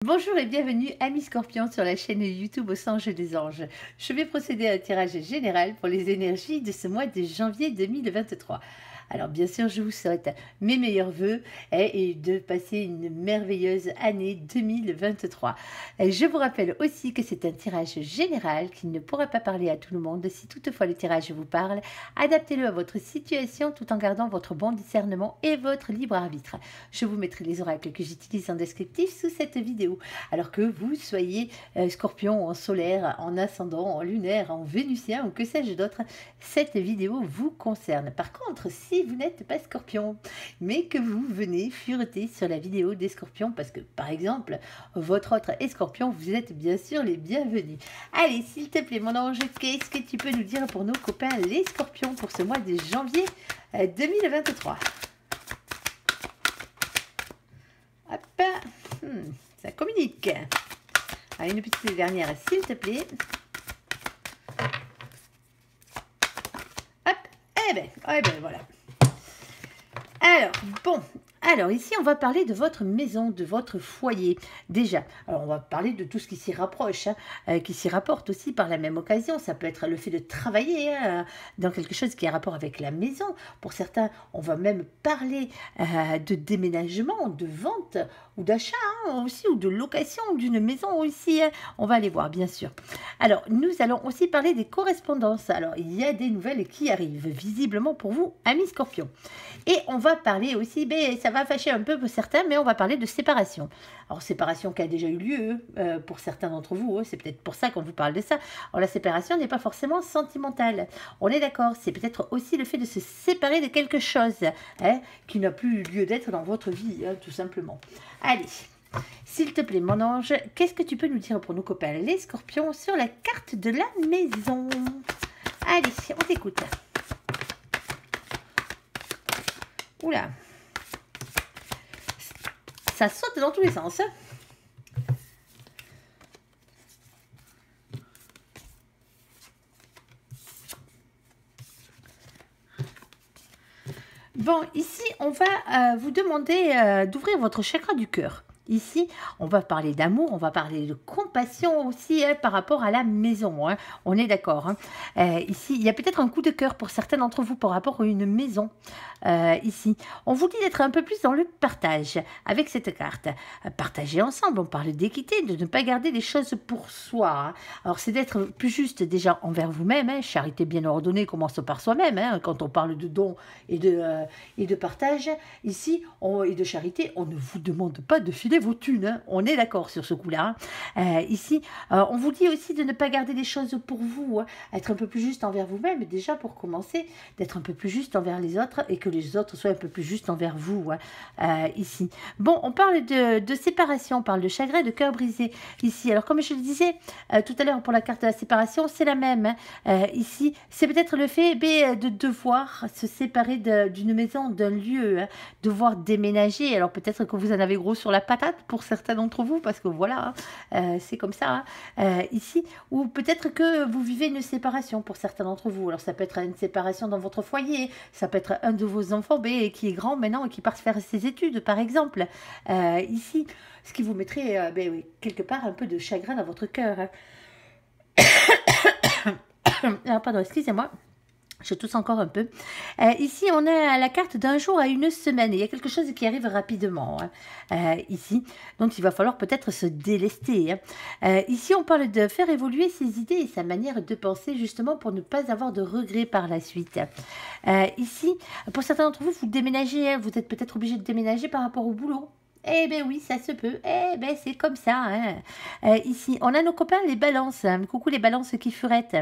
Bonjour et bienvenue amis Scorpions sur la chaîne YouTube au Sang Jeu des Anges. Je vais procéder à un tirage général pour les énergies de ce mois de janvier 2023. Alors bien sûr, je vous souhaite mes meilleurs voeux et de passer une merveilleuse année 2023. Je vous rappelle aussi que c'est un tirage général qui ne pourra pas parler à tout le monde. Si toutefois le tirage vous parle, adaptez-le à votre situation tout en gardant votre bon discernement et votre libre arbitre. Je vous mettrai les oracles que j'utilise en descriptif sous cette vidéo. Alors que vous soyez Scorpion en solaire, en ascendant, en lunaire, en vénusien ou que sais-je d'autre, cette vidéo vous concerne. Par contre, si vous n'êtes pas Scorpion, mais que vous venez fureter sur la vidéo des Scorpions, parce que par exemple, votre autre est Scorpion, vous êtes bien sûr les bienvenus. Allez, s'il te plaît, mon ange, qu'est-ce que tu peux nous dire pour nos copains les Scorpions pour ce mois de janvier 2023? Hop, ça communique. Allez, une petite dernière, s'il te plaît. Hop, eh ben voilà. Alors ici on va parler de votre maison, de votre foyer. Déjà, alors on va parler de tout ce qui s'y rapproche, qui s'y rapporte aussi par la même occasion. Ça peut être le fait de travailler dans quelque chose qui a rapport avec la maison. Pour certains, on va même parler de déménagement, de vente ou d'achat aussi, ou de location d'une maison aussi. On va aller voir bien sûr. Alors nous allons aussi parler des correspondances. Alors il y a des nouvelles qui arrivent visiblement pour vous, amis Scorpions. Et on va parler aussi, ça va fâcher un peu pour certains, mais on va parler de séparation. Alors, séparation qui a déjà eu lieu pour certains d'entre vous, c'est peut-être pour ça qu'on vous parle de ça. Alors, la séparation n'est pas forcément sentimentale. On est d'accord, c'est peut-être aussi le fait de se séparer de quelque chose qui n'a plus lieu d'être dans votre vie, tout simplement. Allez, s'il te plaît, mon ange, qu'est-ce que tu peux nous dire pour nos copains les Scorpions sur la carte de la maison? Allez, on t'écoute. Oula, ça saute dans tous les sens. Bon, ici, on va vous demander d'ouvrir votre chakra du cœur. Ici, on va parler d'amour, on va parler de compassion aussi par rapport à la maison. On est d'accord. Ici, il y a peut-être un coup de cœur pour certains d'entre vous par rapport à une maison. Ici, on vous dit d'être un peu plus dans le partage avec cette carte. Partager ensemble, on parle d'équité, de ne pas garder les choses pour soi. Alors, c'est d'être plus juste déjà envers vous-même. Charité bien ordonnée commence par soi-même. Quand on parle de don et de partage, ici, et de charité, on ne vous demande pas de filer vos thunes, on est d'accord sur ce coup-là. Ici, on vous dit aussi de ne pas garder les choses pour vous, être un peu plus juste envers vous-même, déjà pour commencer, d'être un peu plus juste envers les autres et que les autres soient un peu plus justes envers vous. Ici. Bon, on parle de séparation, on parle de chagrin, de cœur brisé. Ici, alors comme je le disais tout à l'heure pour la carte de la séparation, c'est la même. Ici, c'est peut-être le fait de devoir se séparer d'une maison, d'un lieu, devoir déménager. Alors peut-être que vous en avez gros sur la patate pour certains d'entre vous, parce que voilà, c'est comme ça ici, ou peut-être que vous vivez une séparation pour certains d'entre vous. Alors ça peut être une séparation dans votre foyer, ça peut être un de vos enfants qui est grand maintenant et qui part faire ses études par exemple, ici, ce qui vous mettrait oui, quelque part un peu de chagrin dans votre cœur. Alors pardon, excusez-moi. Je tousse encore un peu. Ici, on a la carte d'un jour à une semaine. Il y a quelque chose qui arrive rapidement ici. Donc, il va falloir peut-être se délester. Ici, on parle de faire évoluer ses idées et sa manière de penser, justement, pour ne pas avoir de regrets par la suite. Ici, pour certains d'entre vous, vous déménagez. Vous êtes peut-être obligé de déménager par rapport au boulot. Eh bien oui, ça se peut. Eh bien, c'est comme ça. Ici, on a nos copains les balances. Coucou les balances qui furettent.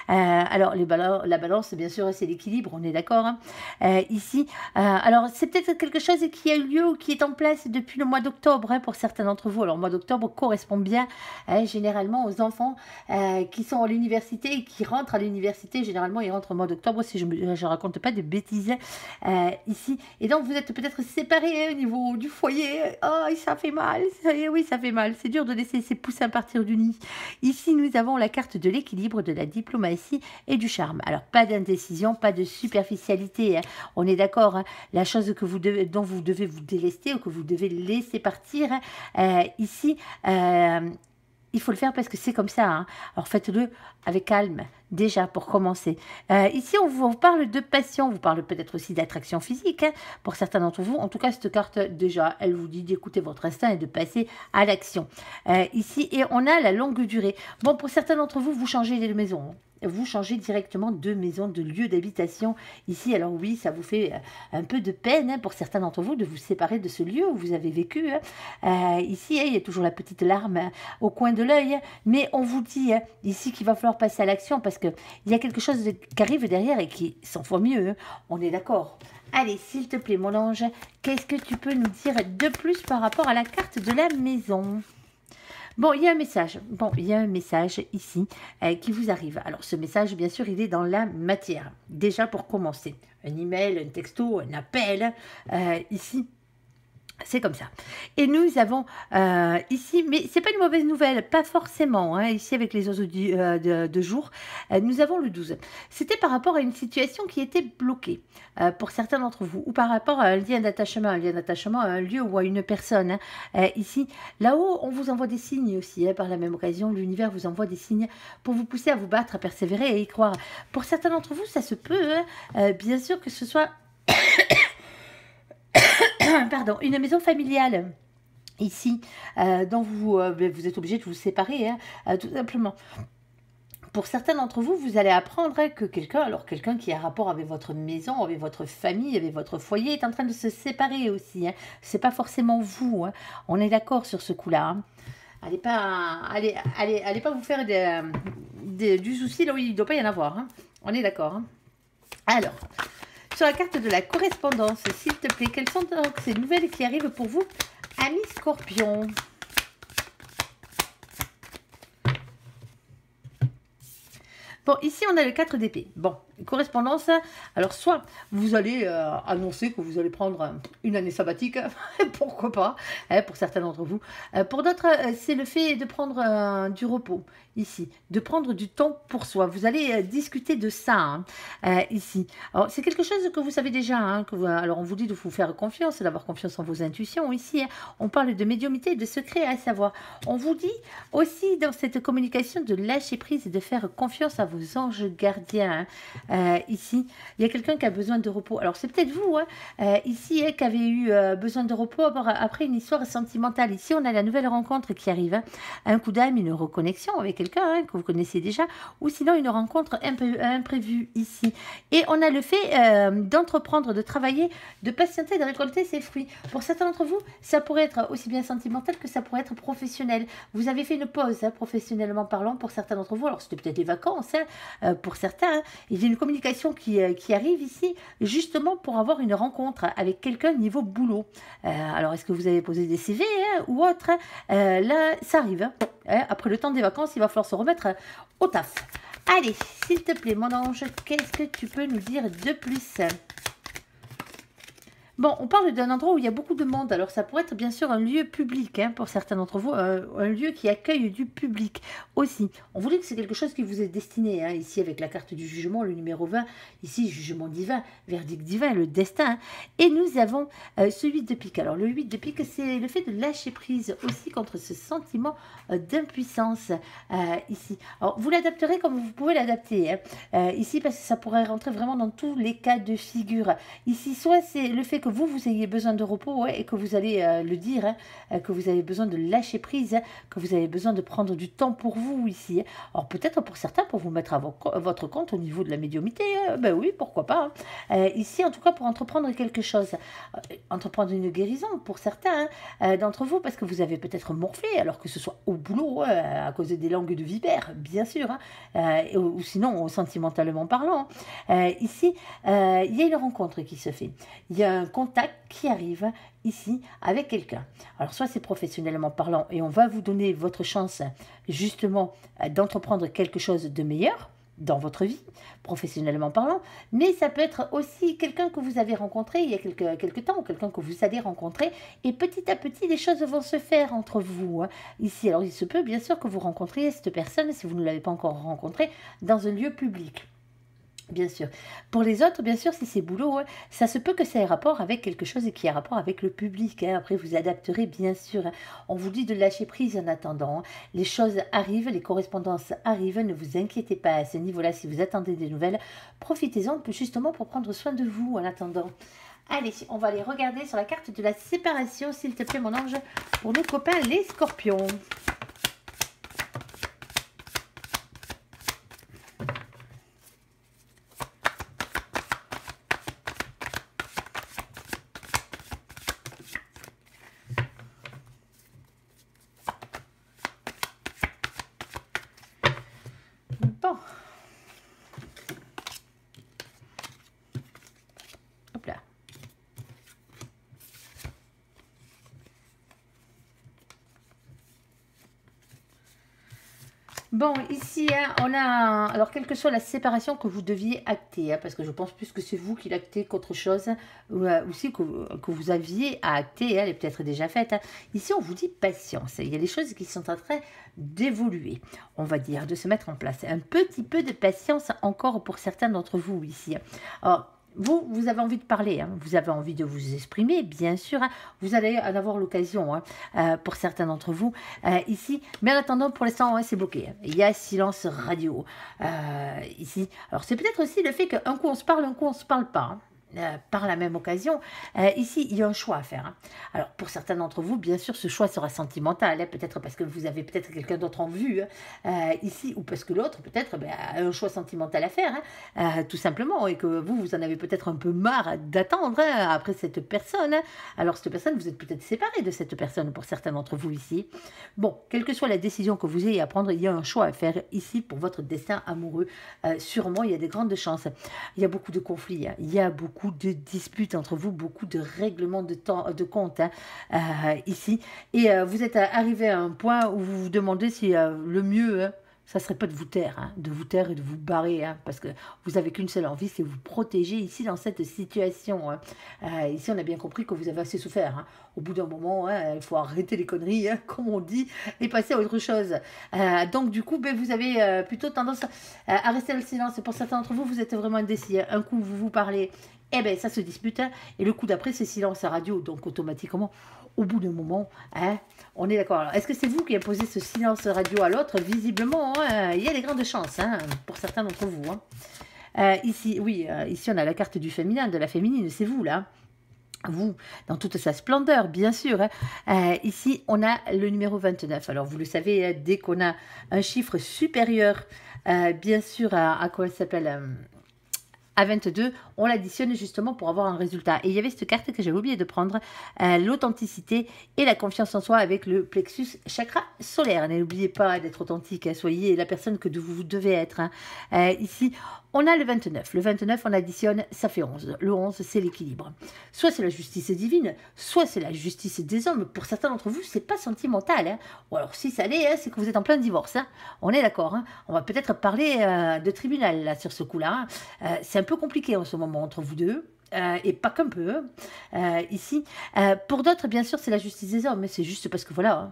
Alors, la balance, bien sûr, c'est l'équilibre, on est d'accord. Ici, alors, c'est peut-être quelque chose qui a eu lieu ou qui est en place depuis le mois d'octobre pour certains d'entre vous. Alors, le mois d'octobre correspond bien généralement aux enfants qui sont à l'université et qui rentrent à l'université. Généralement, ils rentrent au mois d'octobre, si je ne raconte pas de bêtises ici. Et donc, vous êtes peut-être séparés au niveau du foyer. Oh, ça fait mal. Oui, ça fait mal. C'est dur de laisser ses poussins partir du nid. Ici, nous avons la carte de l'équilibre, de la diplomatie et du charme. Alors, pas d'indécision, pas de superficialité. Hein. On est d'accord. Hein. La chose que dont vous devez vous délester ou que vous devez laisser partir, ici, il faut le faire parce que c'est comme ça. Hein. Alors faites-le avec calme, déjà pour commencer. Ici, on vous parle de passion, on vous parle peut-être aussi d'attraction physique. Hein, pour certains d'entre vous, en tout cas, cette carte, déjà, elle vous dit d'écouter votre instinct et de passer à l'action. Ici, et on a la longue durée. Bon, pour certains d'entre vous, vous changez de maison. Hein. Vous changez directement de maison, de lieu d'habitation. Ici, alors oui, ça vous fait un peu de peine hein, pour certains d'entre vous de vous séparer de ce lieu où vous avez vécu. Hein. Ici, il y a toujours la petite larme au coin de l'œil, mais on vous dit ici qu'il va falloir passer à l'action parce qu'il y a quelque chose qui arrive derrière et qui s'en fois mieux. Hein. On est d'accord. Allez, s'il te plaît, mon ange, qu'est-ce que tu peux nous dire de plus par rapport à la carte de la maison ? Bon, il y a un message. Bon, il y a un message ici qui vous arrive. Alors, ce message, bien sûr, il est dans la matière. Déjà, pour commencer, un email, un texto, un appel, ici. C'est comme ça. Et nous avons ici, mais c'est pas une mauvaise nouvelle, pas forcément, hein, ici avec les oiseaux de jour, nous avons le 12. C'était par rapport à une situation qui était bloquée pour certains d'entre vous, ou par rapport à un lien d'attachement à un lieu ou à une personne. Hein. Ici, là-haut, on vous envoie des signes aussi, hein, par la même occasion, l'univers vous envoie des signes pour vous pousser à vous battre, à persévérer et à y croire. Pour certains d'entre vous, ça se peut, hein, bien sûr que ce soit... Pardon, une maison familiale ici, dont vous êtes obligé de vous séparer, hein, tout simplement. Pour certains d'entre vous, vous allez apprendre hein, que quelqu'un qui a rapport avec votre maison, avec votre famille, avec votre foyer, est en train de se séparer aussi. Hein. C'est pas forcément vous. Hein. On est d'accord sur ce coup-là. Hein. Allez pas vous faire du souci là où il ne doit pas y en avoir. Hein. On est d'accord. Hein. Alors. Sur la carte de la correspondance, s'il te plaît, quelles sont donc ces nouvelles qui arrivent pour vous, amis Scorpion? Bon, ici, on a le 4 d'épée. Bon, correspondance, alors soit vous allez annoncer que vous allez prendre une année sabbatique, pourquoi pas, hein, pour certains d'entre vous. Pour d'autres, c'est le fait de prendre du repos, ici, de prendre du temps pour soi. Vous allez discuter de ça, hein, ici. Alors, c'est quelque chose que vous savez déjà, hein, alors on vous dit de vous faire confiance, d'avoir confiance en vos intuitions, ici. Hein, on parle de médiumnité et de secret à savoir. On vous dit aussi dans cette communication de lâcher prise et de faire confiance à vos anges gardiens. Hein. Ici, il y a quelqu'un qui a besoin de repos. Alors, c'est peut-être vous, hein, ici, qui avez eu besoin de repos après une histoire sentimentale. Ici, on a la nouvelle rencontre qui arrive. Hein. Un coup d'âme, une reconnexion avec quelqu'un hein, que vous connaissez déjà, ou sinon une rencontre imprévue ici. Et on a le fait d'entreprendre, de travailler, de patienter, de récolter ses fruits. Pour certains d'entre vous, ça pourrait être aussi bien sentimental que ça pourrait être professionnel. Vous avez fait une pause, hein, professionnellement parlant, pour certains d'entre vous. Alors, c'était peut-être les vacances, hein, pour certains. Hein. Il y a une communication qui arrive ici, justement pour avoir une rencontre avec quelqu'un niveau boulot. Alors, est-ce que vous avez posé des CV hein, ou autre hein. Là, ça arrive. Hein. Après le temps des vacances, il va falloir se remettre au taf. Allez, s'il te plaît, mon ange, qu'est-ce que tu peux nous dire de plus ? Bon, on parle d'un endroit où il y a beaucoup de monde. Alors, ça pourrait être bien sûr un lieu public, hein, pour certains d'entre vous, un lieu qui accueille du public aussi. On vous dit que c'est quelque chose qui vous est destiné, hein, ici avec la carte du jugement, le numéro 20, ici, jugement divin, verdict divin, le destin. Hein. Et nous avons ce 8 de pique. Alors, le 8 de pique, c'est le fait de lâcher prise aussi contre ce sentiment d'impuissance ici. Alors, vous l'adapterez comme vous pouvez l'adapter, hein, ici, parce que ça pourrait rentrer vraiment dans tous les cas de figure. Ici, soit c'est le fait que vous ayez besoin de repos ouais, et que vous allez le dire, hein, que vous avez besoin de lâcher prise, hein, que vous avez besoin de prendre du temps pour vous ici. Hein. Alors peut-être pour certains, pour vous mettre à votre compte au niveau de la médiumnité, hein, ben oui, pourquoi pas. Hein. Ici, en tout cas, pour entreprendre quelque chose, entreprendre une guérison pour certains d'entre vous, parce que vous avez peut-être morflé, alors que ce soit au boulot, à cause des langues de vipère, bien sûr, hein, ou sinon sentimentalement parlant. Ici, il y a une rencontre qui se fait. Il y a un contact qui arrive ici avec quelqu'un. Alors soit c'est professionnellement parlant et on va vous donner votre chance justement d'entreprendre quelque chose de meilleur dans votre vie, professionnellement parlant, mais ça peut être aussi quelqu'un que vous avez rencontré il y a quelques temps, ou quelqu'un que vous allez rencontrer, et petit à petit, les choses vont se faire entre vous. Ici, alors il se peut bien sûr que vous rencontriez cette personne, si vous ne l'avez pas encore rencontrée, dans un lieu public. Bien sûr. Pour les autres, bien sûr, si c'est boulot, ça se peut que ça ait rapport avec quelque chose qui a rapport avec le public. Après, vous adapterez, bien sûr. On vous dit de lâcher prise en attendant. Les choses arrivent, les correspondances arrivent. Ne vous inquiétez pas à ce niveau-là. Si vous attendez des nouvelles, profitez-en justement pour prendre soin de vous en attendant. Allez, on va aller regarder sur la carte de la séparation, s'il te plaît, mon ange, pour nos copains les scorpions. Bon. Hop là. Bon, ici, on a... Alors, quelle que soit la séparation que vous deviez acter, parce que je pense plus que c'est vous qui l'actez qu'autre chose, ou aussi que vous aviez à acter, elle est peut-être déjà faite. Ici, on vous dit patience. Il y a des choses qui sont en train d'évoluer, on va dire, de se mettre en place. Un petit peu de patience encore pour certains d'entre vous ici. Alors, vous avez envie de parler, vous avez envie de vous exprimer, bien sûr, vous allez en avoir l'occasion pour certains d'entre vous ici, mais en attendant, pour l'instant, c'est bloqué. Il y a silence radio ici. Alors, c'est peut-être aussi le fait qu'un coup on se parle, un coup on ne se parle pas. Par la même occasion, ici, il y a un choix à faire. Alors, pour certains d'entre vous, bien sûr, ce choix sera sentimental, peut-être parce que vous avez peut-être quelqu'un d'autre en vue, ici, ou parce que l'autre, peut-être, a un choix sentimental à faire, tout simplement, et que vous en avez peut-être un peu marre d'attendre après cette personne. Alors, cette personne, vous êtes peut-être séparé de cette personne, pour certains d'entre vous ici. Bon, quelle que soit la décision que vous ayez à prendre, il y a un choix à faire ici pour votre destin amoureux. Sûrement, il y a des grandes chances. Il y a beaucoup de conflits, il y a beaucoup de disputes entre vous, beaucoup de règlements de compte ici. Et vous êtes arrivé à un point où vous vous demandez si le mieux, ça serait pas de vous taire et de vous barrer, parce que vous avez qu'une seule envie, c'est vous protéger ici dans cette situation. Ici, on a bien compris que vous avez assez souffert. Au bout d'un moment, il faut arrêter les conneries, comme on dit, et passer à autre chose. Donc, du coup, vous avez plutôt tendance à rester dans le silence. Pour certains d'entre vous, vous êtes vraiment indécis. Un coup, vous vous parlez, ça se dispute, et le coup d'après, c'est silence à radio. Donc, automatiquement, au bout d'un moment, on est d'accord. Est-ce que c'est vous qui imposez ce silence radio à l'autre? Visiblement, il y a des grandes chances pour certains d'entre vous. Ici, oui, ici on a la carte du féminin, de la féminine, c'est vous là. Vous, dans toute sa splendeur, bien sûr. Ici, on a le numéro 29. Alors, vous le savez, dès qu'on a un chiffre supérieur, bien sûr, à quoi elle s'appelle à 22, on l'additionne justement pour avoir un résultat. Et il y avait cette carte que j'avais oublié de prendre, l'authenticité et la confiance en soi avec le plexus chakra solaire. N'oubliez pas d'être authentique, soyez la personne que vous devez être. Ici, on a le 29. Le 29, on additionne, ça fait 11. Le 11, c'est l'équilibre. Soit c'est la justice divine, soit c'est la justice des hommes. Pour certains d'entre vous, c'est pas sentimental. Ou alors, si ça l'est, c'est que vous êtes en plein divorce. On est d'accord. On va peut-être parler de tribunal là, sur ce coup-là. C'est un peu compliqué en ce moment entre vous deux. Et pas qu'un peu ici. Pour d'autres, bien sûr, c'est la justice des hommes, mais c'est juste parce que voilà,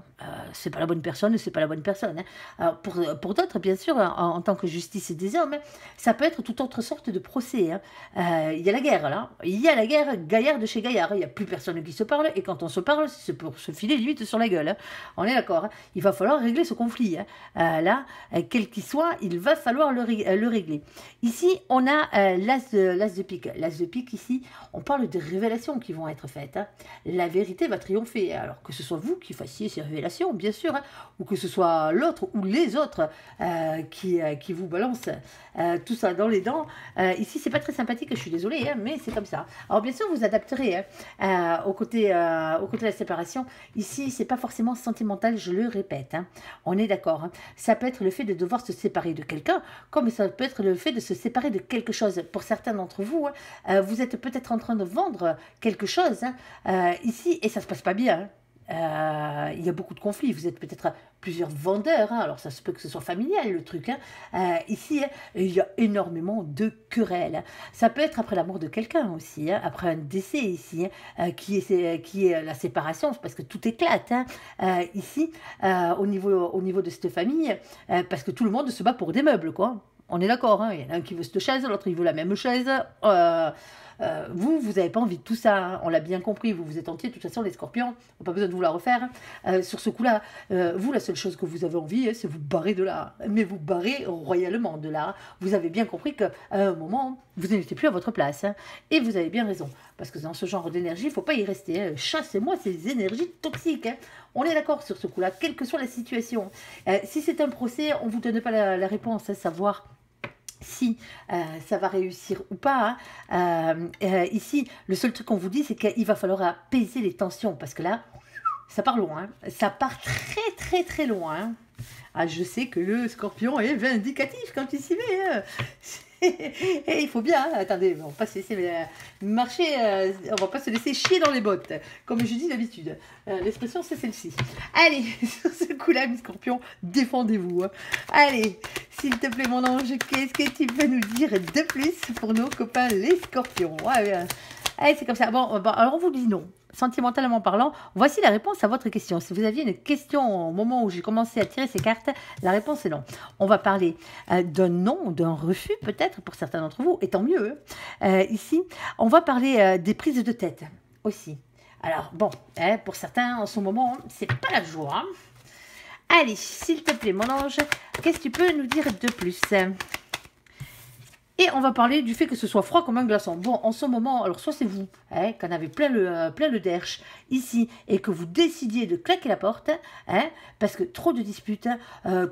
c'est pas la bonne personne, c'est pas la bonne personne. Alors, pour d'autres, bien sûr, en tant que justice des hommes, ça peut être toute autre sorte de procès. Il y a la guerre là, il y a la guerre Gaillard de chez Gaillard. Il n'y a plus personne qui se parle, et quand on se parle, c'est pour se filer limite sur la gueule. On est d'accord. Il va falloir régler ce conflit. Là, quel qu'il soit, il va falloir le régler. Ici, on a l'as de pique. L'as de pique ici. On parle de révélations qui vont être faites. La vérité va triompher. Alors que ce soit vous qui fassiez ces révélations, bien sûr, ou que ce soit l'autre ou les autres qui vous balancent tout ça dans les dents. Ici, c'est pas très sympathique, je suis désolée, mais c'est comme ça. Alors, bien sûr, vous adapterez au côté de la séparation. Ici, c'est pas forcément sentimental, je le répète. On est d'accord. Ça peut être le fait de devoir se séparer de quelqu'un, comme ça peut être le fait de se séparer de quelque chose. Pour certains d'entre vous, vous êtes peut-être en train de vendre quelque chose ici et ça se passe pas bien. il y a beaucoup de conflits. Vous êtes peut-être plusieurs vendeurs, hein. Alors ça se peut que ce soit familial le truc, hein. Ici, hein, il y a énormément de querelles. Ça peut être après la mort de quelqu'un aussi, hein, après un décès ici, hein, qui est la séparation, parce que tout éclate, hein. Ici, au niveau de cette famille, parce que tout le monde se bat pour des meubles, quoi. On est d'accord, hein. Il y en a un qui veut cette chaise, l'autre il veut la même chaise. Vous n'avez pas envie de tout ça, hein. On l'a bien compris, vous êtes entiers, de toute façon les scorpions, on n'a pas besoin de vous la refaire, hein. Sur ce coup-là, vous, la seule chose que vous avez envie, hein, c'est vous barrer de là, mais vous barrer royalement de là. Vous avez bien compris qu'à un moment, vous n'étiez plus à votre place, hein. Et vous avez bien raison, parce que dans ce genre d'énergie, il ne faut pas y rester, hein. Chassez-moi ces énergies toxiques, hein. On est d'accord sur ce coup-là, quelle que soit la situation. Si c'est un procès, on ne vous donne pas la réponse, hein, savoir si ça va réussir ou pas, hein. Ici, le seul truc qu'on vous dit, c'est qu'il va falloir apaiser les tensions, parce que là, ça part loin, hein. Ça part très très très loin, hein. Ah, je sais que le scorpion est vindicatif quand il s'y met, hein. Et il faut bien, hein. Attendez, on va pas se laisser marcher, on va pas se laisser chier dans les bottes, comme je dis d'habitude. L'expression, c'est celle-ci. Allez, sur ce coup-là, mes scorpions, défendez-vous, hein. Allez, s'il te plaît, mon ange, qu'est-ce que tu peux nous dire de plus pour nos copains les scorpions? Ouais, allez, c'est comme ça. Bon, alors on vous dit non. Sentimentalement parlant, voici la réponse à votre question. Si vous aviez une question au moment où j'ai commencé à tirer ces cartes, la réponse est non. On va parler d'un non, d'un refus peut-être pour certains d'entre vous, et tant mieux. Ici, on va parler des prises de tête aussi. Alors bon, hein, pour certains en ce moment, c'est pas la joie. Allez, s'il te plaît, mon ange, qu'est-ce que tu peux nous dire de plus? Et on va parler du fait que ce soit froid comme un glaçon. Bon, en ce moment, alors soit c'est vous, hein, qui en avez plein le derche ici, et que vous décidiez de claquer la porte, hein, parce que trop de disputes,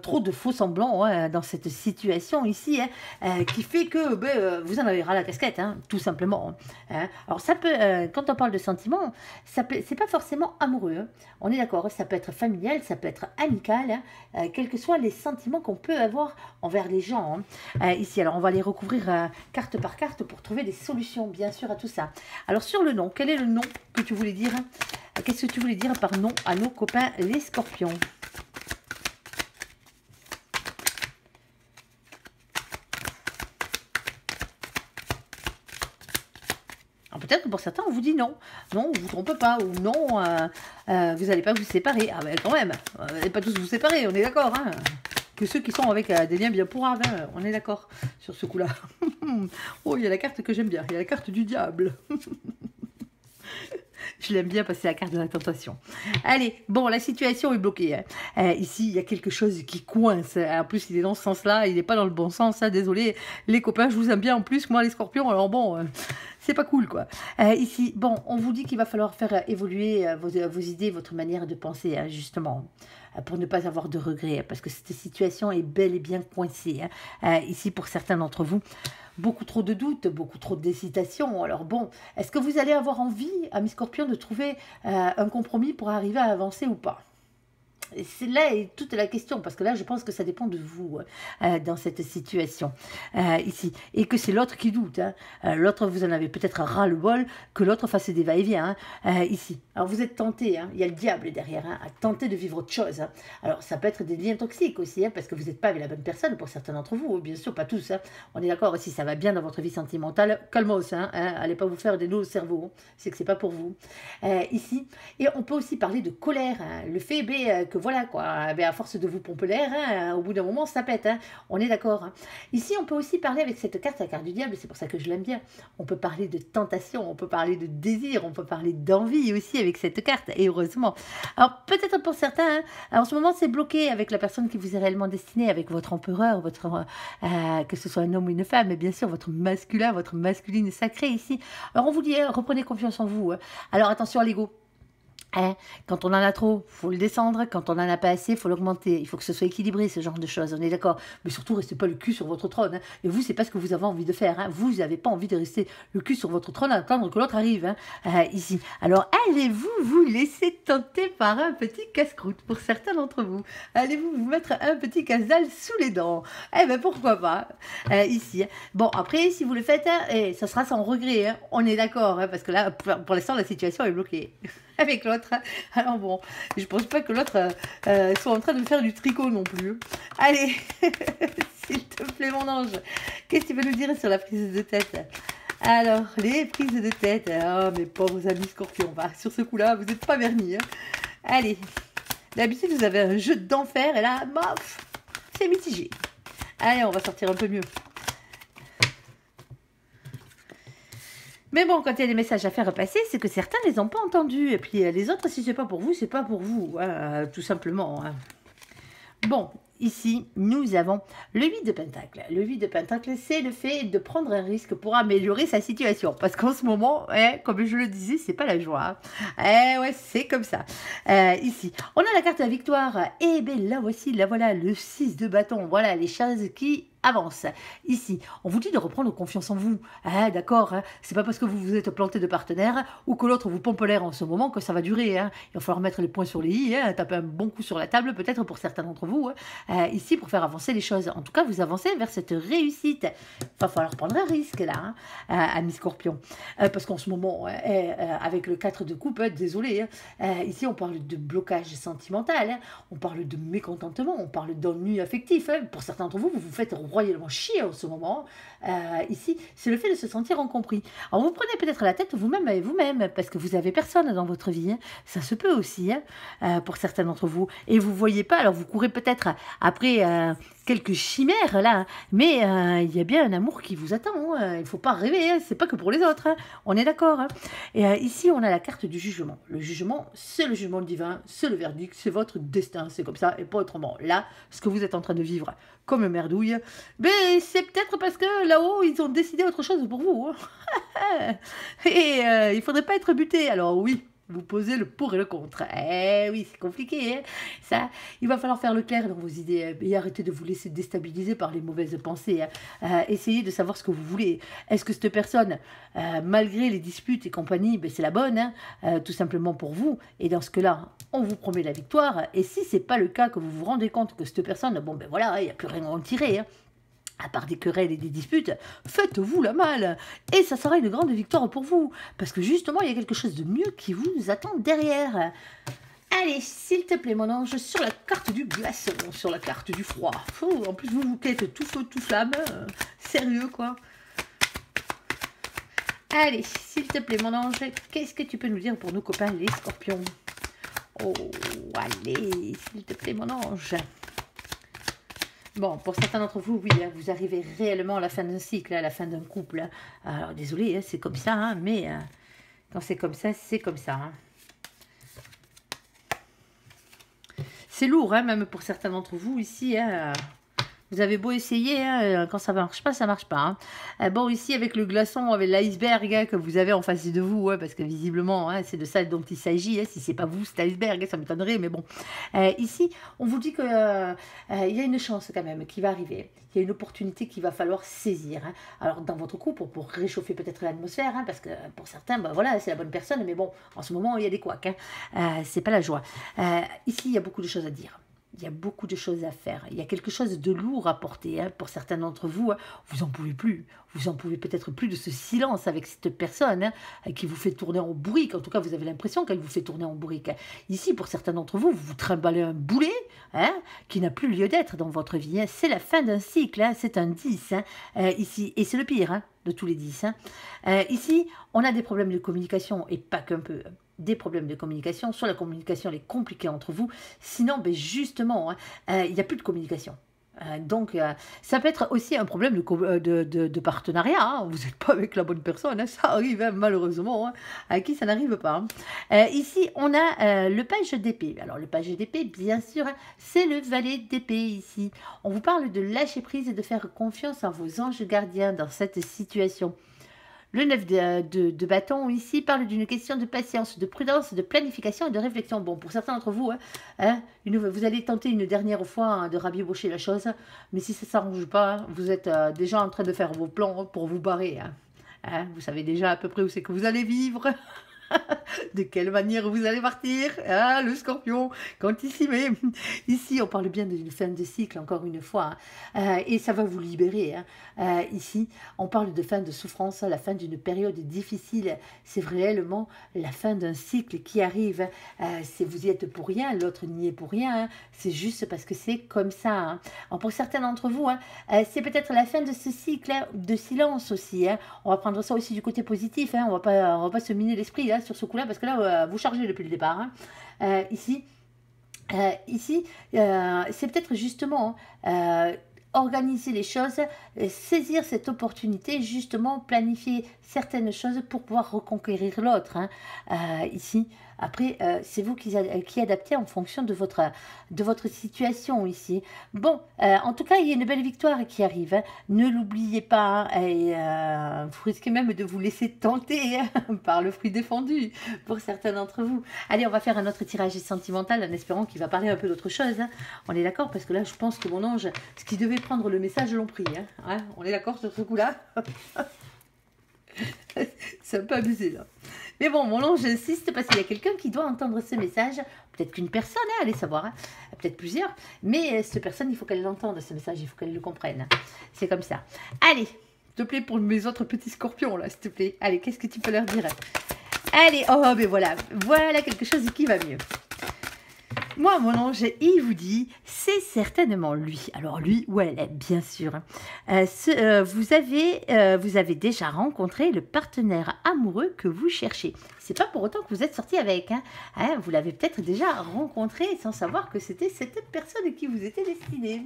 trop de faux semblants, hein, dans cette situation ici, hein, qui fait que vous en avez ras la casquette, hein, tout simplement, hein. Alors ça peut, quand on parle de sentiments, c'est pas forcément amoureux, hein. On est d'accord, ça peut être familial, ça peut être amical, hein, quels que soient les sentiments qu'on peut avoir envers les gens, hein. Ici, alors on va les recouvrir carte par carte pour trouver des solutions, bien sûr, à tout ça. Alors, sur le nom, quel est le nom que tu voulais dire? Qu'est-ce que tu voulais dire par nom à nos copains les scorpions? Peut-être que pour certains, on vous dit non. Non, on ne vous trompe pas. Ou non, vous n'allez pas vous séparer. Ah ben quand même, vous n'allez pas tous vous séparer, on est d'accord, hein. Que ceux qui sont avec des liens bien pourraves, hein, on est d'accord sur ce coup-là. Oh, il y a la carte que j'aime bien, il y a la carte du diable. Je l'aime bien passer la carte de la tentation. Allez, bon, la situation est bloquée, hein. Ici, il y a quelque chose qui coince. En plus, il est dans ce sens-là, il n'est pas dans le bon sens, hein. Désolé, les copains, je vous aime bien en plus, moi, les scorpions, alors bon, c'est pas cool, quoi. Ici, bon, on vous dit qu'il va falloir faire évoluer vos idées, votre manière de penser, hein, justement, pour ne pas avoir de regrets, hein, parce que cette situation est bel et bien coincée, hein. Ici, pour certains d'entre vous, beaucoup trop de doutes, beaucoup trop d'hésitation. Alors bon, est-ce que vous allez avoir envie, amis scorpions, de trouver un compromis pour arriver à avancer ou pas? Et c'est là est toute la question, parce que là, je pense que ça dépend de vous dans cette situation ici. Et que c'est l'autre qui doute, hein. L'autre, vous en avez peut-être ras-le-bol que l'autre fasse des va-et-vient, hein, ici. Alors, vous êtes tenté, hein, il y a le diable derrière, hein, à tenter de vivre autre chose, hein. Alors, ça peut être des liens toxiques aussi, hein, parce que vous n'êtes pas avec la bonne personne pour certains d'entre vous, bien sûr, pas tous, hein. On est d'accord, si ça va bien dans votre vie sentimentale, calmos, hein, allez pas vous faire des nœuds au cerveau, c'est que c'est pas pour vous. Ici, et on peut aussi parler de colère, hein, le fait que voilà quoi, à force de vous pomper l'air, hein, au bout d'un moment ça pète, hein, on est d'accord, hein. Ici on peut aussi parler avec cette carte, la carte du diable, c'est pour ça que je l'aime bien, on peut parler de tentation, on peut parler de désir, on peut parler d'envie aussi avec cette carte, et heureusement. Alors peut-être pour certains, hein, en ce moment c'est bloqué avec la personne qui vous est réellement destinée, avec votre empereur, que ce soit un homme ou une femme, mais bien sûr votre masculin, votre masculine sacrée ici. Alors on vous dit, reprenez confiance en vous, hein. Alors attention à l'ego. Hein, quand on en a trop, il faut le descendre. Quand on en a pas assez, il faut l'augmenter. Il faut que ce soit équilibré, ce genre de choses. On est d'accord. Mais surtout, restez pas le cul sur votre trône, hein. Et vous, c'est pas ce que vous avez envie de faire, hein. Vous n'avez pas envie de rester le cul sur votre trône à attendre que l'autre arrive, hein, ici. Alors, allez-vous vous laisser tenter par un petit casse-croûte pour certains d'entre vous. Allez-vous vous mettre un petit casse-dalle sous les dents. Eh ben pourquoi pas, ici. Bon, après, si vous le faites, hein, ça sera sans regret, hein. On est d'accord, hein, parce que là, pour l'instant, la situation est bloquée. avec l'autre. Alors bon, je pense pas que l'autre soit en train de faire du tricot non plus. Allez, s'il te plaît mon ange, qu'est-ce que tu veux nous dire sur la prise de tête? Alors, les prises de tête, oh mes pauvres amis scorpions, bah, sur ce coup-là, vous n'êtes pas vernis. Hein. Allez, d'habitude vous avez un jeu d'enfer et là, bof, c'est mitigé. Allez, on va sortir un peu mieux. Mais bon, quand il y a des messages à faire passer, c'est que certains ne les ont pas entendus. Et puis les autres, si c'est pas pour vous, c'est pas pour vous, hein, tout simplement. Hein. Bon, ici, nous avons le 8 de Pentacle. Le 8 de Pentacle, c'est le fait de prendre un risque pour améliorer sa situation. Parce qu'en ce moment, comme je le disais, c'est pas la joie. Ouais, c'est comme ça. Ici, on a la carte de la victoire. Et bien là voici, là voilà, le 6 de bâton. Voilà les choses qui avance. Ici, on vous dit de reprendre confiance en vous. Ah, d'accord, hein, c'est pas parce que vous vous êtes planté de partenaire ou que l'autre vous pompe l'air en ce moment que ça va durer. Hein. Il va falloir mettre les points sur les i, hein, taper un bon coup sur la table, peut-être pour certains d'entre vous, hein, ici pour faire avancer les choses. En tout cas, vous avancez vers cette réussite. Il va falloir prendre un risque là, hein, ami Scorpion. Parce qu'en ce moment, avec le 4 de coupe, désolé, hein, ici on parle de blocage sentimental, hein, on parle de mécontentement, on parle d'ennui affectif. Hein. Pour certains d'entre vous, vous vous faites royalement chier en ce moment. Ici, c'est le fait de se sentir incompris. Alors, vous prenez peut-être la tête vous-même avec vous-même, parce que vous avez personne dans votre vie. Hein. Ça se peut aussi, hein, pour certains d'entre vous. Et vous ne voyez pas, alors vous courez peut-être après quelques chimères, là, mais il y a bien un amour qui vous attend. Hein. Il ne faut pas rêver, hein. C'est pas que pour les autres. Hein. On est d'accord. Hein. Et ici, on a la carte du jugement. Le jugement, c'est le jugement divin, c'est le verdict, c'est votre destin, c'est comme ça, et pas autrement. Là, ce que vous êtes en train de vivre comme merdouille, mais c'est peut-être parce que là-haut, ils ont décidé autre chose pour vous. Hein. Et il ne faudrait pas être buté. Alors oui, vous posez le pour et le contre. Eh oui, c'est compliqué. Hein. Ça, il va falloir faire le clair dans vos idées et arrêter de vous laisser déstabiliser par les mauvaises pensées. Hein. Essayez de savoir ce que vous voulez. Est-ce que cette personne, malgré les disputes et compagnie, ben, c'est la bonne, hein, tout simplement pour vous? Et dans ce cas-là, on vous promet la victoire. Et si c'est pas le cas, que vous vous rendez compte que cette personne, bon ben voilà, il n'y a plus rien à en tirer. Hein. À part des querelles et des disputes, faites-vous la malle. Et ça sera une grande victoire pour vous. Parce que justement, il y a quelque chose de mieux qui vous attend derrière. Allez, s'il te plaît, mon ange, sur la carte du glaçon, sur la carte du froid. En plus, vous êtes tout feu, tout flamme. Sérieux, quoi. Allez, s'il te plaît, mon ange, qu'est-ce que tu peux nous dire pour nos copains, les scorpions? Oh, allez, s'il te plaît, mon ange. Bon, pour certains d'entre vous, oui, hein, vous arrivez réellement à la fin d'un cycle, à la fin d'un couple. Hein. Alors, désolé, hein, c'est comme ça, hein, mais quand c'est comme ça, c'est comme ça. Hein. C'est lourd, hein, même pour certains d'entre vous ici. Hein, vous avez beau essayer, hein, quand ça marche pas, ça marche pas. Hein. Bon, ici, avec le glaçon, avec l'iceberg hein, que vous avez en face de vous, hein, parce que visiblement, hein, c'est de ça dont il s'agit. Hein, si c'est pas vous, cet iceberg, ça m'étonnerait, mais bon. Ici, on vous dit que il y a une chance quand même qui va arriver. Il y a une opportunité qu'il va falloir saisir. Hein. Alors, dans votre couple, pour réchauffer peut-être l'atmosphère, hein, parce que pour certains, ben, voilà, c'est la bonne personne, mais bon, en ce moment, il y a des couacs. Hein. C'est pas la joie. Ici, il y a beaucoup de choses à dire. Il y a beaucoup de choses à faire. Il y a quelque chose de lourd à porter. Hein. Pour certains d'entre vous, hein, vous n'en pouvez plus. Vous n'en pouvez peut-être plus de ce silence avec cette personne hein, qui vous fait tourner en bourrique. En tout cas, vous avez l'impression qu'elle vous fait tourner en bourrique. Ici, pour certains d'entre vous, vous vous trimballez un boulet hein, qui n'a plus lieu d'être dans votre vie. Hein. C'est la fin d'un cycle. Hein. C'est un 10 hein, ici. Et c'est le pire hein, de tous les 10. Hein. Ici, on a des problèmes de communication et pas qu'un peu. Des problèmes de communication, soit la communication elle est compliquée entre vous, sinon ben justement, il n'y a plus de communication. Donc, ça peut être aussi un problème de partenariat. Hein. Vous n'êtes pas avec la bonne personne, hein. Ça arrive hein, malheureusement, hein, à qui ça n'arrive pas. Hein. Ici, on a le page d'épée. Alors, le page d'épée, bien sûr, hein, c'est le valet d'épée ici. On vous parle de lâcher prise et de faire confiance à vos anges gardiens dans cette situation. Le 9 de bâton, ici, parle d'une question de patience, de prudence, de planification et de réflexion. Bon, pour certains d'entre vous, vous allez tenter une dernière fois hein, de rabibocher la chose, mais si ça ne s'arrange pas, hein, vous êtes déjà en train de faire vos plans pour vous barrer. Hein. Vous savez déjà à peu près où c'est que vous allez vivre. De quelle manière vous allez partir? Ah, le scorpion, quand il s'y met. Ici, on parle bien d'une fin de cycle, encore une fois, hein. Et ça va vous libérer, hein. Ici, on parle de fin de souffrance, la fin d'une période difficile. C'est réellement la fin d'un cycle qui arrive. Vous y êtes pour rien, l'autre n'y est pour rien, hein. C'est juste parce que c'est comme ça, hein. Alors, pour certains d'entre vous, hein, c'est peut-être la fin de ce cycle, hein, de silence aussi, hein. On va prendre ça aussi du côté positif, hein. On va pas se miner l'esprit là, sur ce coup-là, parce que là, vous chargez depuis le départ, hein. Ici, c'est peut-être justement organiser les choses, saisir cette opportunité, justement planifier certaines choses pour pouvoir reconquérir l'autre, hein. Ici, après, c'est vous qui adaptez en fonction de votre situation ici. Bon, en tout cas, il y a une belle victoire qui arrive, hein. Ne l'oubliez pas, hein, et vous risquez même de vous laisser tenter, hein, par le fruit défendu pour certains d'entre vous. Allez, on va faire un autre tirage sentimental en espérant qu'il va parler un peu d'autre chose, hein. On est d'accord, parce que là, je pense que mon ange, ce qui devait prendre le message, l'ont pris, hein. Hein, on est d'accord sur ce coup-là? C'est un peu abusé, là. Mais bon, mon ange insiste parce qu'il y a quelqu'un qui doit entendre ce message. Peut-être qu'une personne, hein, allez savoir, hein. Peut-être plusieurs. Mais cette personne, il faut qu'elle l'entende, ce message. Il faut qu'elle le comprenne. C'est comme ça. Allez, s'il te plaît, pour mes autres petits scorpions, là, s'il te plaît. Allez, qu'est-ce que tu peux leur dire? Allez, oh, ben voilà. Voilà quelque chose qui va mieux. Moi, mon ange, il vous dit, c'est certainement lui. Alors lui ou elle, bien sûr. Vous avez déjà rencontré le partenaire amoureux que vous cherchez. C'est pas pour autant que vous êtes sorti avec, hein. Hein, vous l'avez peut-être déjà rencontré sans savoir que c'était cette personne qui vous était destinée.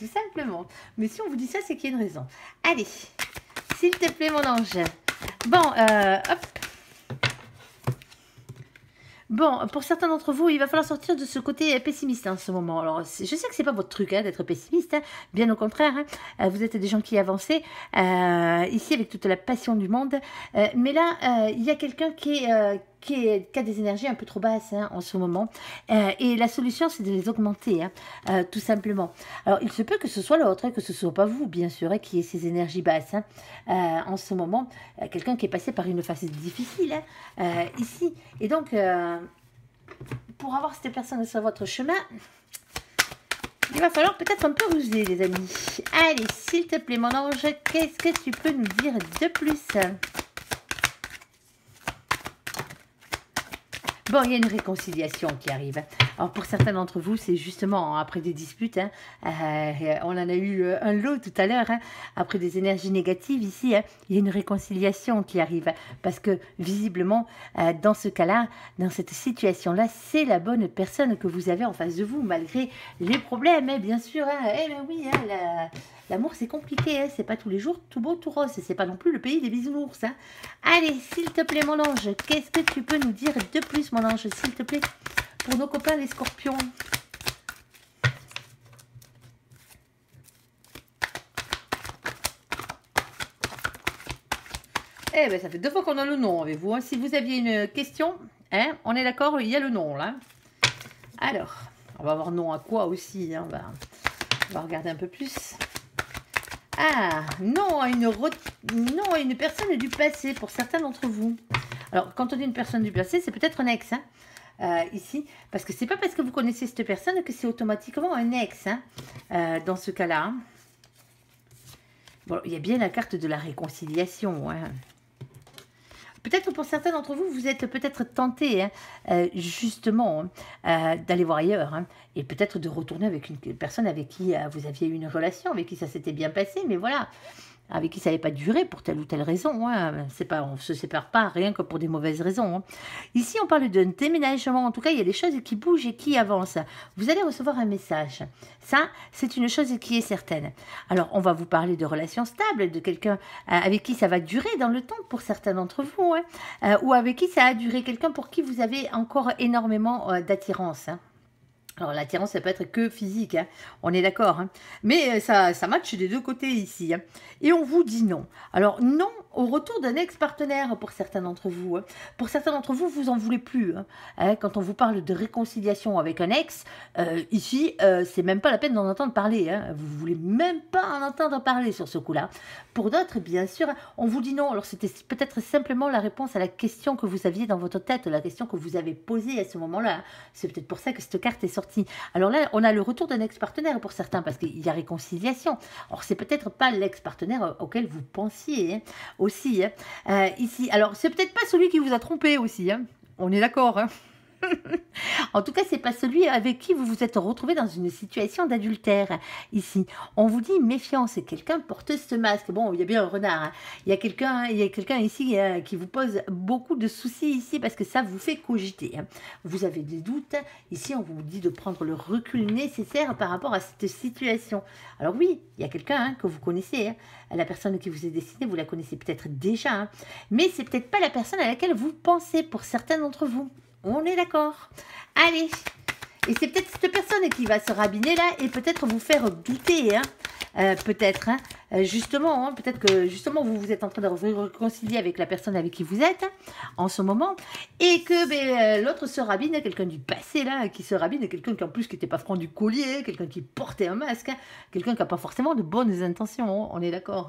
Tout simplement. Mais si on vous dit ça, c'est qu'il y a une raison. Allez, s'il te plaît, mon ange. Bon, hop. Bon, pour certains d'entre vous, il va falloir sortir de ce côté pessimiste, hein, en ce moment. Alors, je sais que c'est pas votre truc, hein, d'être pessimiste, hein, bien au contraire, hein. Vous êtes des gens qui avancent, ici avec toute la passion du monde. Mais là, il y a quelqu'un qui a des énergies un peu trop basses, hein, en ce moment. Et la solution, c'est de les augmenter, hein, tout simplement. Alors, il se peut que ce soit l'autre, hein, que ce ne soit pas vous, bien sûr, hein, qui ait ces énergies basses, hein, en ce moment. Quelqu'un qui est passé par une phase difficile, hein, ici. Et donc, pour avoir cette personne sur votre chemin, il va falloir peut-être un peu ruser, les amis. Allez, s'il te plaît, mon ange, qu'est-ce que tu peux nous dire de plus ? Bon, il y a une réconciliation qui arrive. Alors, pour certains d'entre vous, c'est justement après des disputes, hein, on en a eu un lot tout à l'heure, hein, après des énergies négatives ici, hein, il y a une réconciliation qui arrive. Parce que, visiblement, dans ce cas-là, dans cette situation-là, c'est la bonne personne que vous avez en face de vous, malgré les problèmes, hein, bien sûr. Hein. Eh bien oui, hein, l'amour, c'est compliqué, hein, c'est pas tous les jours tout beau, tout rose, c'est pas non plus le pays des bisounours, hein. Allez, s'il te plaît, mon ange, qu'est-ce que tu peux nous dire de plus, mon ange, s'il te plaît, pour nos copains les scorpions? Eh bien, ça fait 2 fois qu'on a le nom avec vous, hein. Si vous aviez une question, hein, on est d'accord, il y a le nom, là. Alors, on va voir nom à quoi aussi, hein, on va regarder un peu plus. Ah, non à une personne du passé, pour certains d'entre vous. Alors, quand on dit une personne du passé, c'est peut-être un ex, hein, ici. Parce que c'est pas parce que vous connaissez cette personne que c'est automatiquement un ex, hein, dans ce cas-là. Hein. Bon, il y a bien la carte de la réconciliation, hein. Peut-être pour certains d'entre vous, vous êtes peut-être tenté, hein, justement, d'aller voir ailleurs, hein, et peut-être de retourner avec une personne avec qui vous aviez eu une relation, avec qui ça s'était bien passé, mais voilà, avec qui ça n'avait pas duré pour telle ou telle raison. Hein. On ne se sépare pas rien que pour des mauvaises raisons. Hein. Ici, on parle d'un déménagement. En tout cas, il y a des choses qui bougent et qui avancent. Vous allez recevoir un message. Ça, c'est une chose qui est certaine. Alors, on va vous parler de relations stables, de quelqu'un avec qui ça va durer dans le temps pour certains d'entre vous, hein, ou avec qui ça a duré, quelqu'un pour qui vous avez encore énormément d'attirance. Hein. Alors, l'attirance, ça peut être que physique, hein. On est d'accord. Hein. Mais ça matche des deux côtés ici. Hein. Et on vous dit non. Alors, non au retour d'un ex-partenaire pour certains d'entre vous. Pour certains d'entre vous, vous en voulez plus. Quand on vous parle de réconciliation avec un ex, ici, c'est même pas la peine d'en entendre parler. Vous voulez même pas en entendre parler sur ce coup-là. Pour d'autres, bien sûr, on vous dit non. Alors c'était peut-être simplement la réponse à la question que vous aviez dans votre tête, la question que vous avez posée à ce moment-là. C'est peut-être pour ça que cette carte est sortie. Alors là, on a le retour d'un ex-partenaire pour certains, parce qu'il y a réconciliation. Alors c'est peut-être pas l'ex-partenaire auquel vous pensiez aussi. Ici, alors c'est peut-être pas celui qui vous a trompé aussi. On est d'accord. En tout cas, c'est pas celui avec qui vous vous êtes retrouvé dans une situation d'adultère. Ici, on vous dit méfiance. Quelqu'un porte ce masque. Bon, il y a bien un renard. Il y a quelqu'un ici qui vous pose beaucoup de soucis ici parce que ça vous fait cogiter. Vous avez des doutes. Ici, on vous dit de prendre le recul nécessaire par rapport à cette situation. Alors oui, il y a quelqu'un que vous connaissez. La personne qui vous est destinée, vous la connaissez peut-être déjà. Mais c'est peut-être pas la personne à laquelle vous pensez pour certains d'entre vous. On est d'accord. Allez. Et c'est peut-être cette personne qui va se rabiner là et peut-être vous faire douter. Peut-être. Justement, peut-être que justement vous vous êtes en train de vous réconcilier avec la personne avec qui vous êtes en ce moment et que l'autre se rabine, quelqu'un du passé là, qui se rabine, quelqu'un qui en plus qui n'était pas franc du collier, quelqu'un qui portait un masque, quelqu'un qui n'a pas forcément de bonnes intentions, on est d'accord.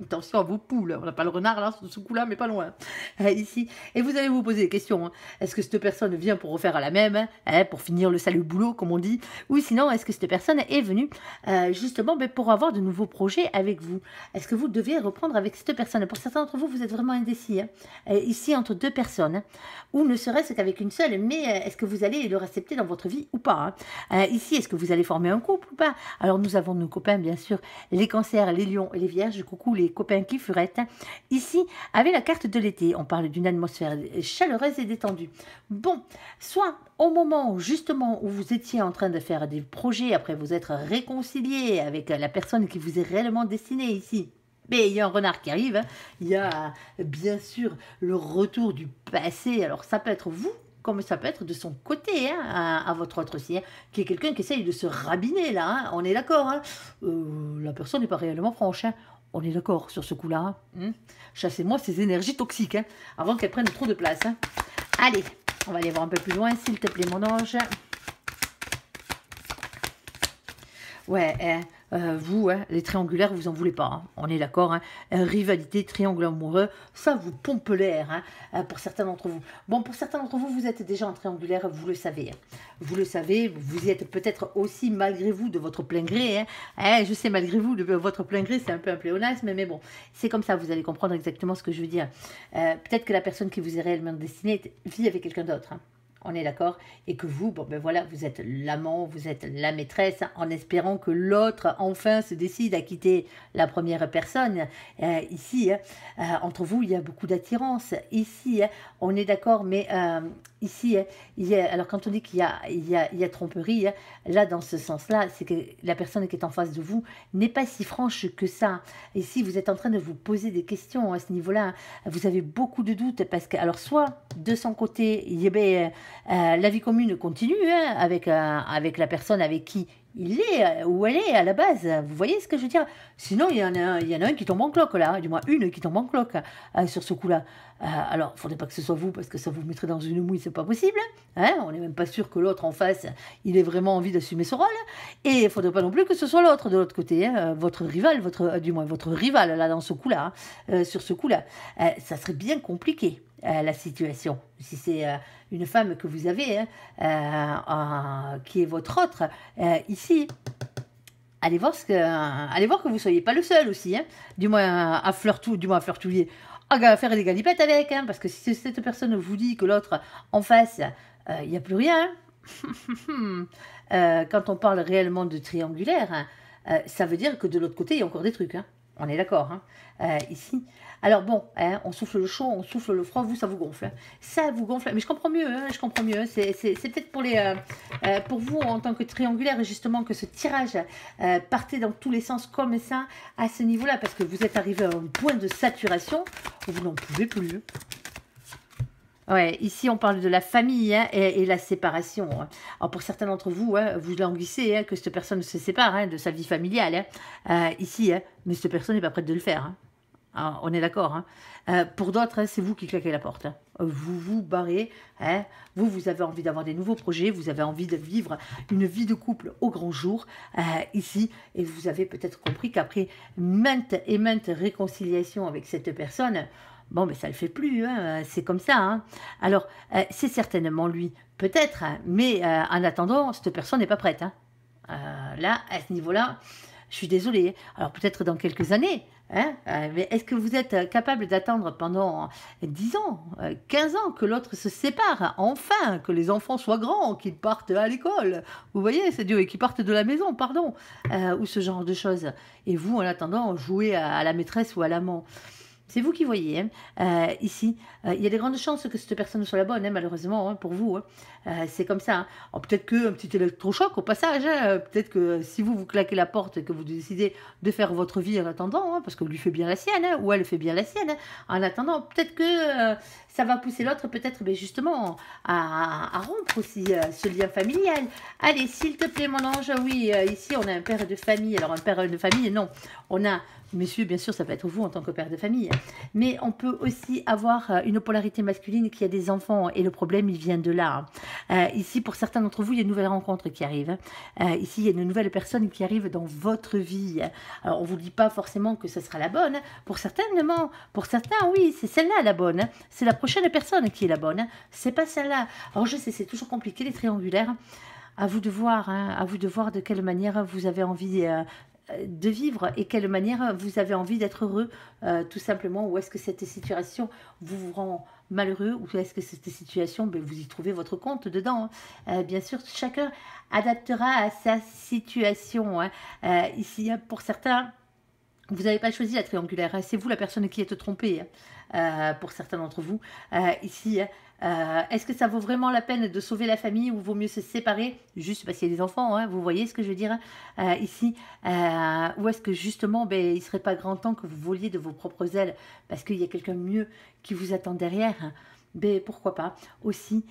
Attention à vos poules, on n'a pas le renard là, ce coup-là, mais pas loin. Ici. Et vous allez vous poser des questions. Est-ce que cette personne vient pour refaire à la même, pour finir le sale boulot, comme on dit, ou sinon, est-ce que cette personne est venue justement pour avoir de nouveaux projets avec vous? Est-ce que vous deviez reprendre avec cette personne? Pour certains d'entre vous, vous êtes vraiment indécis. Ici, entre deux personnes, ou ne serait-ce qu'avec une seule, mais est-ce que vous allez le accepter dans votre vie ou pas? Ici, est-ce que vous allez former un couple ou pas? Alors, nous avons nos copains, bien sûr, les cancers, les lions et les vierges. Coucou les copains qui furettent. Ici, avec la carte de l'été, on parle d'une atmosphère chaleureuse et détendue. Bon, soit au moment justement où vous étiez en train de faire des projets, après vous être réconcilié avec la personne qui vous est réellement destinée ici, mais il y a un renard qui arrive, il y a bien sûr le retour du passé, alors ça peut être vous, comme ça peut être de son côté, à votre autre aussi, qui est quelqu'un qui essaye de se rabiner là, on est d'accord, la personne n'est pas réellement franche, on est d'accord sur ce coup-là. Chassez-moi ces énergies toxiques, avant qu'elles prennent trop de place. Allez, on va aller voir un peu plus loin, s'il te plaît, mon ange. Ouais, vous, les triangulaires, vous en voulez pas. On est d'accord. Rivalité, triangle amoureux, ça vous pompe l'air pour certains d'entre vous. Bon, pour certains d'entre vous, vous êtes déjà en triangulaire, vous le savez. Vous le savez, vous y êtes peut-être aussi malgré vous de votre plein gré. Je sais, malgré vous de votre plein gré, c'est un peu un pléonasme, mais bon, c'est comme ça, vous allez comprendre exactement ce que je veux dire. Peut-être que la personne qui vous est réellement destinée vit avec quelqu'un d'autre. On est d'accord? Et que vous, bon ben voilà, vous êtes l'amant, vous êtes la maîtresse, en espérant que l'autre, enfin, se décide à quitter la première personne. Ici, entre vous, il y a beaucoup d'attirance. Ici, on est d'accord, mais ici, alors quand on dit qu'il y a tromperie, là, dans ce sens-là, c'est que la personne qui est en face de vous n'est pas si franche que ça. Ici, vous êtes en train de vous poser des questions à ce niveau-là. Vous avez beaucoup de doutes parce que, alors, soit de son côté, il y a la vie commune continue avec la personne avec qui il est ou elle est à la base. Vous voyez ce que je veux dire? Sinon, il y en a un qui tombe en cloque là, du moins une qui tombe en cloque sur ce coup-là. Alors, il ne faudrait pas que ce soit vous parce que ça vous mettrait dans une mouille, c'est pas possible. On n'est même pas sûr que l'autre en face, il ait vraiment envie d'assumer ce rôle. Et il ne faudrait pas non plus que ce soit l'autre de l'autre côté, votre rival, du moins votre rival là dans ce coup-là, sur ce coup-là. Ça serait bien compliqué. La situation. Si c'est une femme que vous avez, qui est votre autre, ici, allez voir que vous ne soyez pas le seul aussi, du moins à flirtouiller, à faire des galipettes avec, parce que si cette personne vous dit que l'autre en face, il n'y a plus rien, quand on parle réellement de triangulaire, ça veut dire que de l'autre côté, il y a encore des trucs. On est d'accord, ici. Alors bon, on souffle le chaud, on souffle le froid, vous, ça vous gonfle. Ça vous gonfle, mais je comprends mieux, je comprends mieux. C'est peut-être pour vous, en tant que triangulaire, justement, que ce tirage partait dans tous les sens comme ça, à ce niveau-là, parce que vous êtes arrivé à un point de saturation où vous n'en pouvez plus. Ouais, ici on parle de la famille et la séparation. Alors pour certains d'entre vous, vous languissez que cette personne se sépare de sa vie familiale. Ici, mais cette personne n'est pas prête de le faire. Ah, on est d'accord, hein. Pour d'autres, hein, c'est vous qui claquez la porte, hein. Vous vous barrez, hein. Vous avez envie d'avoir des nouveaux projets, vous avez envie de vivre une vie de couple au grand jour, ici, et vous avez peut-être compris qu'après maintes et maintes réconciliations avec cette personne, bon, mais ça ne le fait plus, hein, c'est comme ça, hein. Alors, c'est certainement lui, peut-être, hein, mais en attendant, cette personne n'est pas prête, hein. Là, à ce niveau-là, je suis désolée. Alors peut-être dans quelques années, hein, mais est-ce que vous êtes capable d'attendre pendant 10 ans, 15 ans que l'autre se sépare, enfin, que les enfants soient grands, qu'ils partent à l'école, vous voyez, c'est Dieu, et qu'ils partent de la maison, pardon, ou ce genre de choses. Et vous, en attendant, jouez à la maîtresse ou à l'amant. C'est vous qui voyez, hein. Ici. Il y a des grandes chances que cette personne soit la bonne, hein, malheureusement, hein, pour vous, hein. C'est comme ça, hein. Alors, peut-être qu'un petit électrochoc au passage, hein, peut-être que si vous vous claquez la porte et que vous décidez de faire votre vie en attendant, hein, parce que lui fait bien la sienne, hein, ou elle fait bien la sienne, hein, en attendant, peut-être que ça va pousser l'autre, peut-être ben, justement, à rompre aussi ce lien familial. Allez, s'il te plaît, mon ange, oui, ici on a un père de famille. Alors, un père de famille, non, on a... Messieurs, bien sûr, ça peut être vous en tant que père de famille. Mais on peut aussi avoir une polarité masculine qui a des enfants. Et le problème, il vient de là. Ici, pour certains d'entre vous, il y a une nouvelle rencontre qui arrive. Ici, il y a une nouvelle personne qui arrive dans votre vie. Alors, on ne vous dit pas forcément que ce sera la bonne. Pour certains, non. Pour certains, oui, c'est celle-là la bonne. C'est la prochaine personne qui est la bonne. C'est pas celle-là. Alors, je sais, c'est toujours compliqué, les triangulaires. À vous de voir, hein, à vous de voir de quelle manière vous avez envie de vivre et quelle manière vous avez envie d'être heureux, tout simplement, ou est-ce que cette situation vous rend malheureux, ou est-ce que cette situation, ben, vous y trouvez votre compte dedans, hein. Bien sûr, chacun adaptera à sa situation, hein. Ici, pour certains, vous n'avez pas choisi la triangulaire, hein, c'est vous la personne qui êtes trompée, hein. Pour certains d'entre vous. Ici, est-ce que ça vaut vraiment la peine de sauver la famille ou vaut mieux se séparer juste parce qu'il y a des enfants, hein, vous voyez ce que je veux dire, ici, ou est-ce que justement, ben, il ne serait pas grand temps que vous voliez de vos propres ailes parce qu'il y a quelqu'un mieux qui vous attend derrière, hein. Ben, pourquoi pas. Aussi,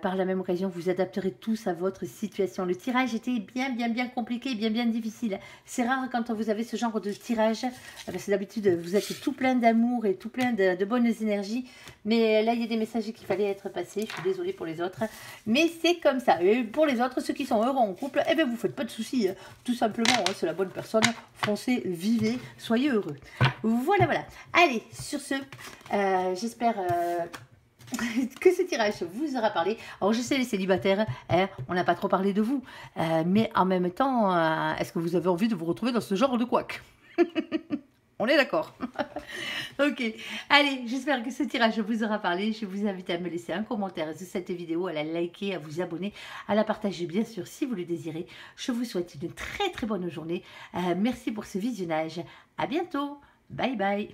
par la même occasion, vous adapterez tous à votre situation. Le tirage était bien compliqué, bien difficile. C'est rare quand vous avez ce genre de tirage, parce que d'habitude, vous êtes tout plein d'amour et tout plein de bonnes énergies. Mais là, il y a des messages qu'il fallait être passés. Je suis désolée pour les autres. Mais c'est comme ça. Et pour les autres, ceux qui sont heureux en couple, eh bien, vous ne faites pas de soucis, hein. Tout simplement, hein, c'est la bonne personne. Foncez, vivez, soyez heureux. Voilà. Allez, sur ce, j'espère... que ce tirage vous aura parlé. Alors je sais les célibataires, hein, on n'a pas trop parlé de vous, mais en même temps, est-ce que vous avez envie de vous retrouver dans ce genre de couac? On est d'accord. Ok, allez, j'espère que ce tirage vous aura parlé. Je vous invite à me laisser un commentaire sur cette vidéo, à la liker, à vous abonner, à la partager bien sûr si vous le désirez. Je vous souhaite une très bonne journée. Merci pour ce visionnage. À bientôt. Bye bye.